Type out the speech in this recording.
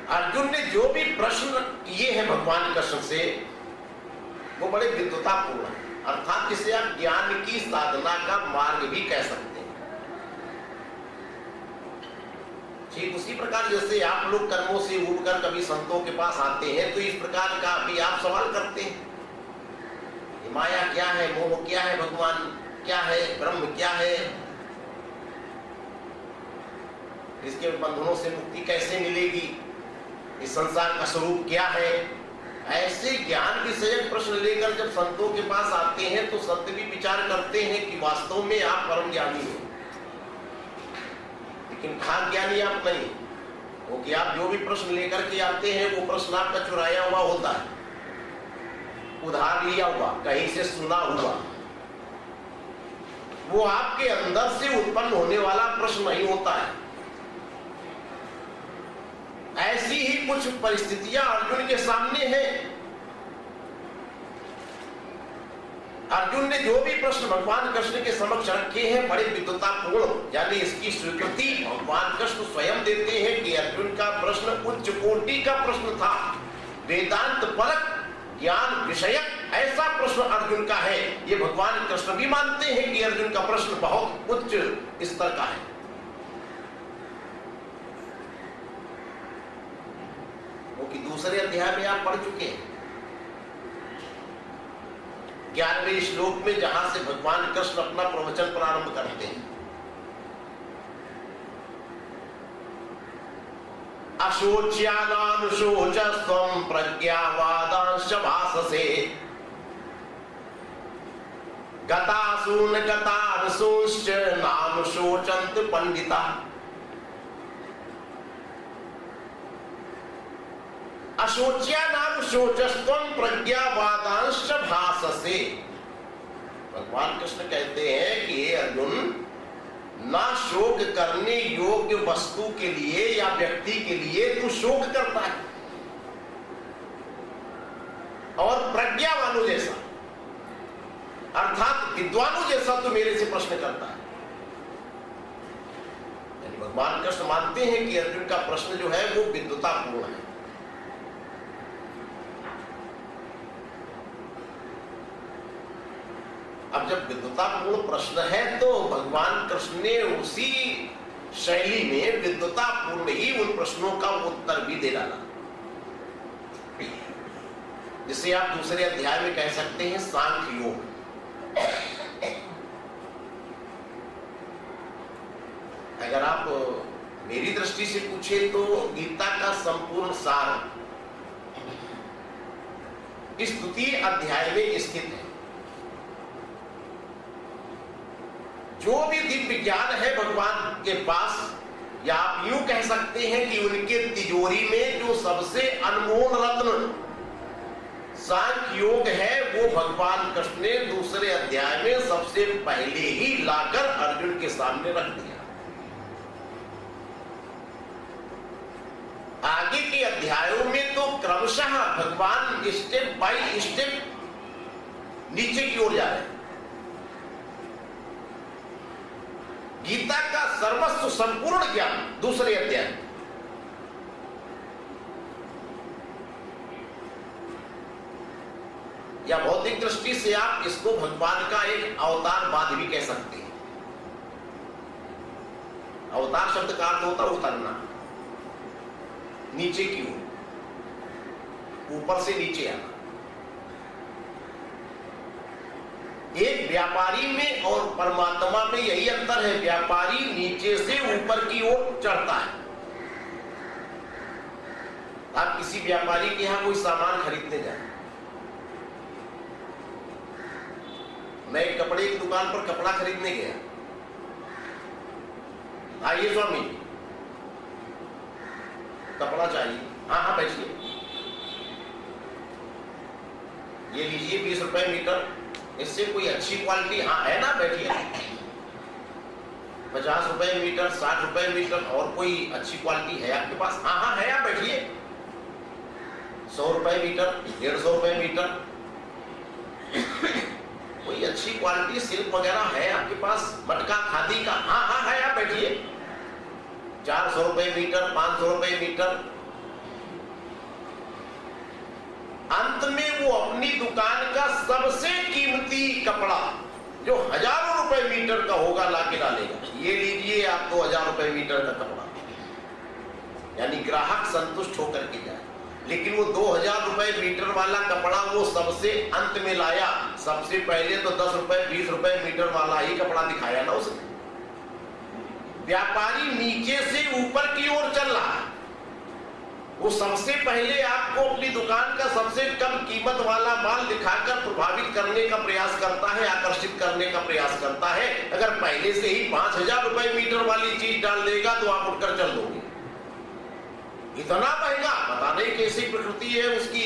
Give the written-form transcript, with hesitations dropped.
अर्जुन ने जो भी प्रश्न किए हैं भगवान कृष्ण से वो बड़े विद्वतापूर्ण है, अर्थात जिसे आप ज्ञान की साधना का मार्ग भी कह सकते हैं। ठीक उसी प्रकार जैसे आप लोग कर्मों से उठकर कभी संतों के पास आते हैं तो इस प्रकार का भी आप सवाल करते हैं, माया क्या है, मोह क्या है, भगवान क्या है, ब्रह्म क्या है, इसके बंधनों से मुक्ति कैसे मिलेगी, इस संसार का स्वरूप क्या है। ऐसे ज्ञान विषयक प्रश्न लेकर जब संतों के पास आते हैं तो संत भी विचार करते हैं कि वास्तव में आप परम ज्ञानी हो, लेकिन खास ज्ञानी आप नहीं, क्योंकि आप जो भी प्रश्न लेकर के आते हैं वो प्रश्न आपका चुराया हुआ होता है, उधार लिया हुआ, कहीं से सुना हुआ, वो आपके अंदर से उत्पन्न होने वाला प्रश्न नहीं होता है। ऐसी ही कुछ परिस्थितियां अर्जुन के सामने हैं। अर्जुन ने जो भी प्रश्न भगवान कृष्ण के समक्ष रखे हैं बड़े विद्वतापूर्ण, यानी इसकी स्वीकृति भगवान कृष्ण स्वयं देते हैं कि अर्जुन का प्रश्न उच्च कोटि का प्रश्न था, वेदांत परक ज्ञान विषयक ऐसा प्रश्न अर्जुन का है। ये भगवान कृष्ण भी मानते हैं कि अर्जुन का प्रश्न बहुत उच्च स्तर का है। वो कि दूसरे अध्याय में आप पढ़ चुके हैं 11वें श्लोक में, जहां से भगवान कृष्ण अपना प्रवचन प्रारंभ करते हैं। अशोच्यानानुशोचस्त्वं प्रज्ञावादांश्च भाससे, गतासून गतानुशोश्च नानुशोचन्त पंडिताः। अशोच्यानानुशोचस्त्वं प्रज्ञावादांश्च भाससे। भगवान कृष्ण कहते हैं कि हे अर्जुन, ना शोक करने योग्य वस्तु के लिए या व्यक्ति के लिए तू शोक करता है, और प्रज्ञावानों जैसा अर्थात विद्वानों जैसा तू मेरे से प्रश्न करता है। यानी भगवान कृष्ण मानते हैं कि अर्जुन का प्रश्न जो है वो विद्वतापूर्ण है। अब जब विद्वतापूर्ण प्रश्न है तो भगवान कृष्ण ने उसी शैली में विद्वतापूर्ण ही उन प्रश्नों का उत्तर भी दे डाला, जिसे आप दूसरे अध्याय में कह सकते हैं सांख्य योग। अगर आप मेरी दृष्टि से पूछे तो गीता का संपूर्ण सार इस द्वितीय अध्याय में स्थित है। जो भी दिव्य ज्ञान है भगवान के पास, या आप यूं कह सकते हैं कि उनके तिजोरी में जो सबसे अनमोल रत्न सांख्य योग है, वो भगवान कृष्ण ने दूसरे अध्याय में सबसे पहले ही लाकर अर्जुन के सामने रख दिया। आगे के अध्यायों में तो क्रमशः भगवान स्टेप बाय स्टेप नीचे की ओर जा रहे हैं। गीता का सर्वस्व संपूर्ण ज्ञान दूसरे अध्याय, या भौतिक दृष्टि से आप इसको भगवान का एक अवतारवाद भी कह सकते हैं। अवतार शब्द का अर्थ होता है उतरना, नीचे की ओर, ऊपर से नीचे आना। एक व्यापारी में और परमात्मा में यही अंतर है, व्यापारी नीचे से ऊपर की ओर चढ़ता है। आप किसी व्यापारी के यहां कोई सामान खरीदने जाए, मैं एक कपड़े की दुकान पर कपड़ा खरीदने गया, आइए स्वामी कपड़ा चाहिए, हाँ हाँ बैठिए, ये लीजिए 20 रुपए मीटर, इससे कोई अच्छी क्वालिटी, हाँ है ना, बैठिए। 50 रुपए मीटर, 60 रुपए मीटर, और कोई अच्छी क्वालिटी है आपके पास, हाँ हाँ है, आप बैठिए। 100 रुपए मीटर, 150 रुपए मीटर, कोई अच्छी क्वालिटी सिल्क वगैरह है आपके पास, मटका खादी का, हाँ हाँ है, आप बैठिए। 400 रुपए मीटर, 500 रुपए मीटर, में वो अपनी दुकान का सबसे कीमती कपड़ा जो हजारों रुपए मीटर का होगा लाके डालेगा। ये लीजिए आप 2000 रुपए मीटर का कपड़ा, यानी ग्राहक संतुष्ट होकर के जाए। लेकिन वो 2000 रुपए मीटर वाला कपड़ा वो सबसे अंत में लाया, सबसे पहले तो 10 रुपए 20 रुपए मीटर वाला ही कपड़ा दिखाया ना उसने। व्यापारी नीचे से ऊपर की ओर चल रहा है, वो सबसे पहले आपको अपनी दुकान का सबसे कम कीमत वाला माल दिखाकर प्रभावित करने का प्रयास करता है, आकर्षित करने का प्रयास करता है। अगर पहले से ही 5000 रुपए मीटर वाली चीज डाल देगा तो आप उठकर चल दोगे। इतना महंगा, पता नहीं कैसी प्रकृति है उसकी।